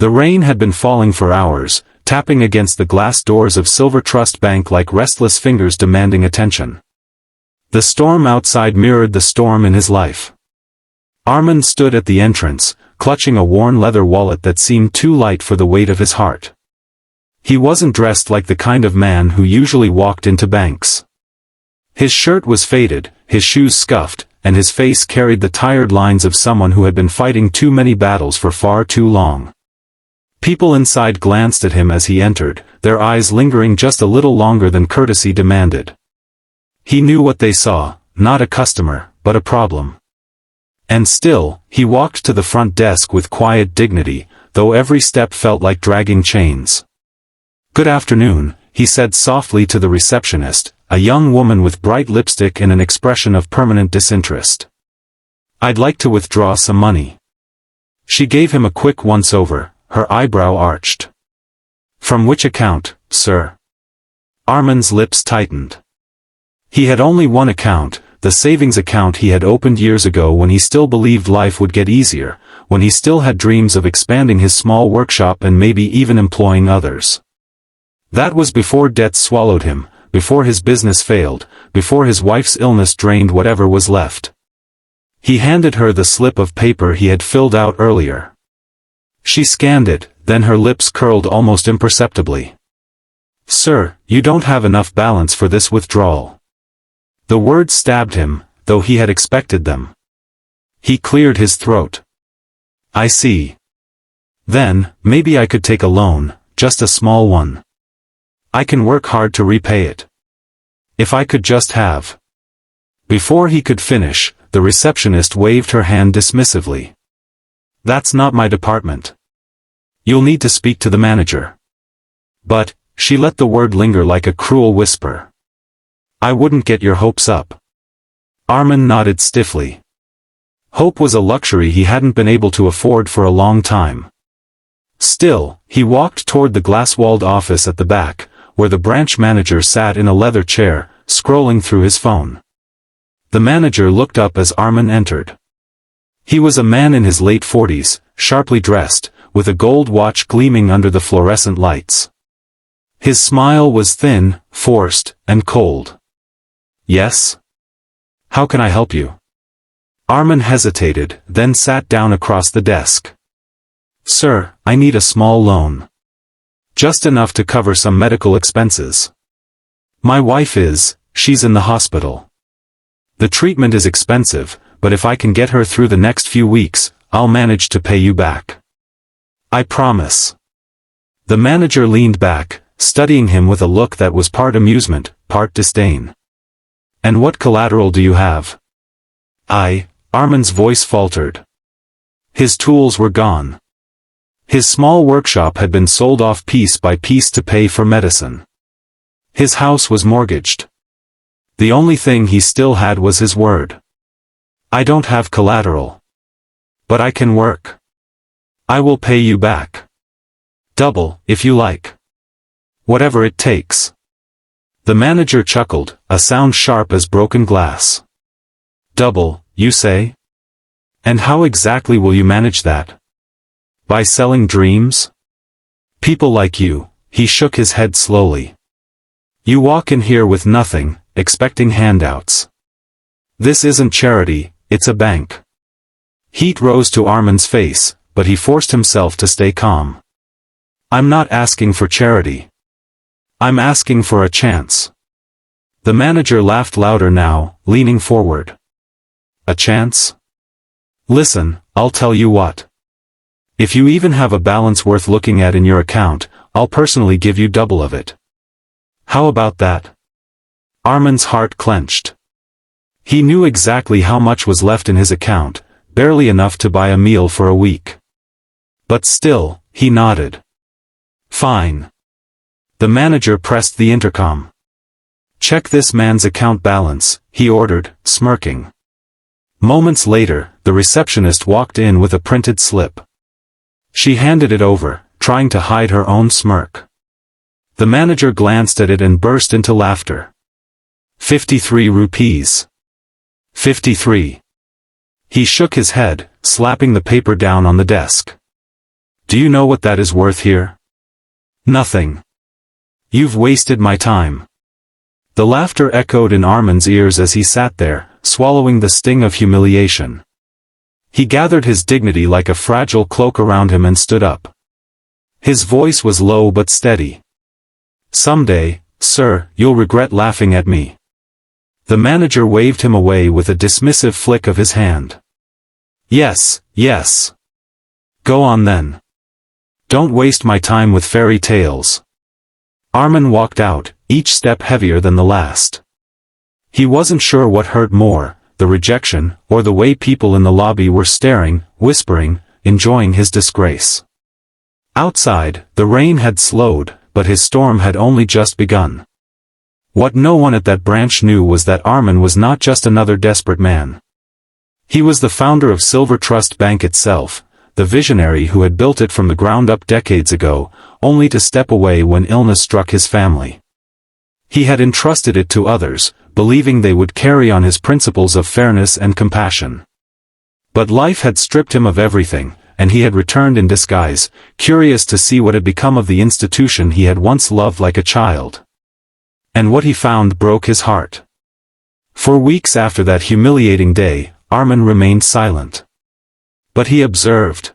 The rain had been falling for hours, tapping against the glass doors of Silver Trust Bank like restless fingers demanding attention. The storm outside mirrored the storm in his life. Armand stood at the entrance, clutching a worn leather wallet that seemed too light for the weight of his heart. He wasn't dressed like the kind of man who usually walked into banks. His shirt was faded, his shoes scuffed, and his face carried the tired lines of someone who had been fighting too many battles for far too long. People inside glanced at him as he entered, their eyes lingering just a little longer than courtesy demanded. He knew what they saw, not a customer, but a problem. And still, he walked to the front desk with quiet dignity, though every step felt like dragging chains. "Good afternoon," he said softly to the receptionist, a young woman with bright lipstick and an expression of permanent disinterest. "I'd like to withdraw some money." She gave him a quick once-over, her eyebrow arched. "From which account, sir?" Armand's lips tightened. He had only one account, the savings account he had opened years ago when he still believed life would get easier, when he still had dreams of expanding his small workshop and maybe even employing others. That was before debts swallowed him, before his business failed, before his wife's illness drained whatever was left. He handed her the slip of paper he had filled out earlier. She scanned it, then her lips curled almost imperceptibly. "Sir, you don't have enough balance for this withdrawal." The words stabbed him, though he had expected them. He cleared his throat. "I see. Then, maybe I could take a loan, just a small one. I can work hard to repay it. If I could just have." Before he could finish, the receptionist waved her hand dismissively. "That's not my department. You'll need to speak to the manager." But, she let the word linger like a cruel whisper. "I wouldn't get your hopes up." Armand nodded stiffly. Hope was a luxury he hadn't been able to afford for a long time. Still, he walked toward the glass-walled office at the back, where the branch manager sat in a leather chair, scrolling through his phone. The manager looked up as Armand entered. He was a man in his late 40s, sharply dressed, with a gold watch gleaming under the fluorescent lights. His smile was thin, forced, and cold. "Yes? How can I help you?" Armand hesitated, then sat down across the desk. "Sir, I need a small loan. Just enough to cover some medical expenses. My wife she's in the hospital. The treatment is expensive, but if I can get her through the next few weeks, I'll manage to pay you back. I promise." The manager leaned back, studying him with a look that was part amusement, part disdain. "And what collateral do you have?" Armand's voice faltered. His tools were gone. His small workshop had been sold off piece by piece to pay for medicine. His house was mortgaged. The only thing he still had was his word. "I don't have collateral. But I can work. I will pay you back. Double, if you like. Whatever it takes." The manager chuckled, a sound sharp as broken glass. "Double, you say? And how exactly will you manage that? By selling dreams? People like you." He shook his head slowly. "You walk in here with nothing, expecting handouts. This isn't charity, it's a bank." Heat rose to Armand's face, but he forced himself to stay calm. "I'm not asking for charity. I'm asking for a chance." The manager laughed louder now, leaning forward. "A chance? Listen, I'll tell you what. If you even have a balance worth looking at in your account, I'll personally give you double of it. How about that?" Armand's heart clenched. He knew exactly how much was left in his account, barely enough to buy a meal for a week. But still, he nodded. "Fine." The manager pressed the intercom. "Check this man's account balance," he ordered, smirking. Moments later, the receptionist walked in with a printed slip. She handed it over, trying to hide her own smirk. The manager glanced at it and burst into laughter. 53 rupees. 53. He shook his head, slapping the paper down on the desk. Do you know what that is worth here? Nothing. You've wasted my time. The laughter echoed in Armin's ears as he sat there, swallowing the sting of humiliation. He gathered his dignity like a fragile cloak around him and stood up. His voice was low but steady. Someday, sir, you'll regret laughing at me. The manager waved him away with a dismissive flick of his hand. Yes, yes. Go on then. Don't waste my time with fairy tales. Armin walked out, each step heavier than the last. He wasn't sure what hurt more, the rejection, or the way people in the lobby were staring, whispering, enjoying his disgrace. Outside, the rain had slowed, but his storm had only just begun. What no one at that branch knew was that Armin was not just another desperate man. He was the founder of Silver Trust Bank itself, the visionary who had built it from the ground up decades ago, only to step away when illness struck his family. He had entrusted it to others, believing they would carry on his principles of fairness and compassion. But life had stripped him of everything, and he had returned in disguise, curious to see what had become of the institution he had once loved like a child. And what he found broke his heart. For weeks after that humiliating day, Armin remained silent. But he observed.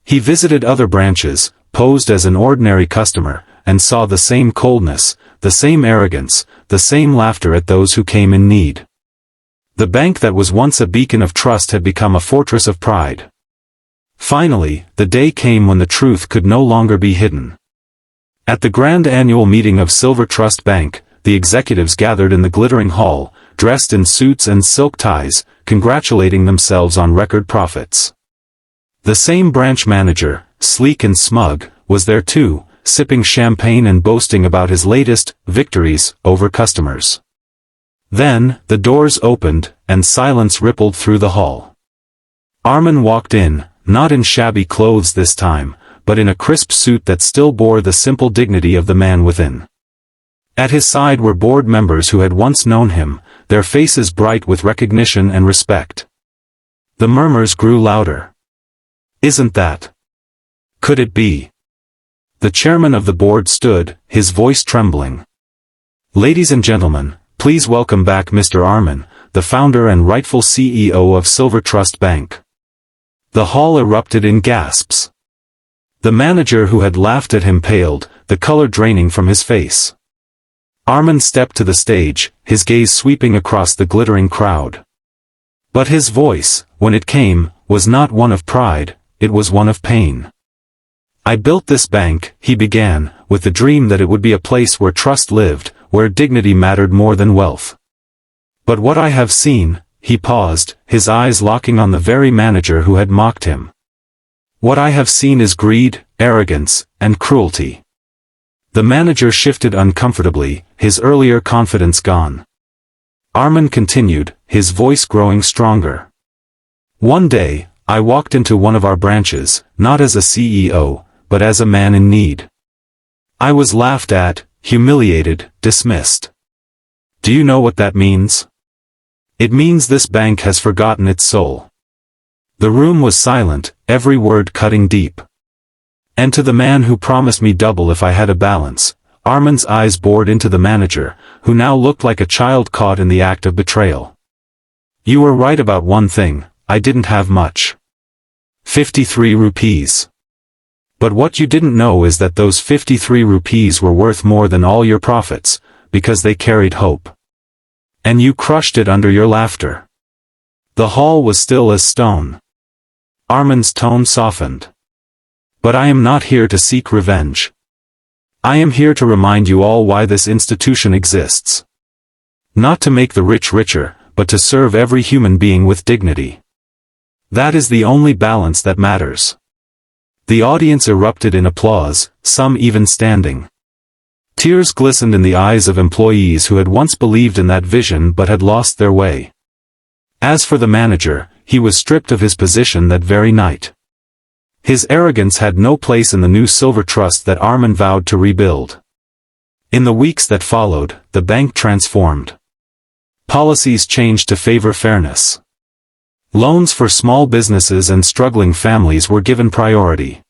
He visited other branches, posed as an ordinary customer, and saw the same coldness, the same arrogance, the same laughter at those who came in need. The bank that was once a beacon of trust had become a fortress of pride. Finally, the day came when the truth could no longer be hidden. At the grand annual meeting of Silver Trust Bank, the executives gathered in the glittering hall, dressed in suits and silk ties, congratulating themselves on record profits. The same branch manager, sleek and smug, was there too, sipping champagne and boasting about his latest victories over customers. Then, the doors opened, and silence rippled through the hall. Armin walked in, not in shabby clothes this time, but in a crisp suit that still bore the simple dignity of the man within. At his side were board members who had once known him, their faces bright with recognition and respect. The murmurs grew louder. Isn't that? Could it be? The chairman of the board stood, his voice trembling. Ladies and gentlemen, please welcome back Mr. Armin, the founder and rightful CEO of Silver Trust Bank. The hall erupted in gasps. The manager who had laughed at him paled, the color draining from his face. Armin stepped to the stage, his gaze sweeping across the glittering crowd. But his voice, when it came, was not one of pride, it was one of pain. I built this bank, he began, with the dream that it would be a place where trust lived, where dignity mattered more than wealth. But what I have seen, he paused, his eyes locking on the very manager who had mocked him. What I have seen is greed, arrogance, and cruelty. The manager shifted uncomfortably, his earlier confidence gone. Armin continued, his voice growing stronger. One day, I walked into one of our branches, not as a CEO, but as a man in need. I was laughed at, humiliated, dismissed. Do you know what that means? It means this bank has forgotten its soul. The room was silent, every word cutting deep. And to the man who promised me double if I had a balance, Armin's eyes bored into the manager, who now looked like a child caught in the act of betrayal. You were right about one thing, I didn't have much. 53 rupees. But what you didn't know is that those 53 rupees were worth more than all your profits, because they carried hope. And you crushed it under your laughter. The hall was still as stone. Armin's tone softened. But I am not here to seek revenge. I am here to remind you all why this institution exists. Not to make the rich richer, but to serve every human being with dignity. That is the only balance that matters. The audience erupted in applause, some even standing. Tears glistened in the eyes of employees who had once believed in that vision but had lost their way. As for the manager, he was stripped of his position that very night. His arrogance had no place in the new Silver Trust that Armin vowed to rebuild. In the weeks that followed, the bank transformed. Policies changed to favor fairness. Loans for small businesses and struggling families were given priority.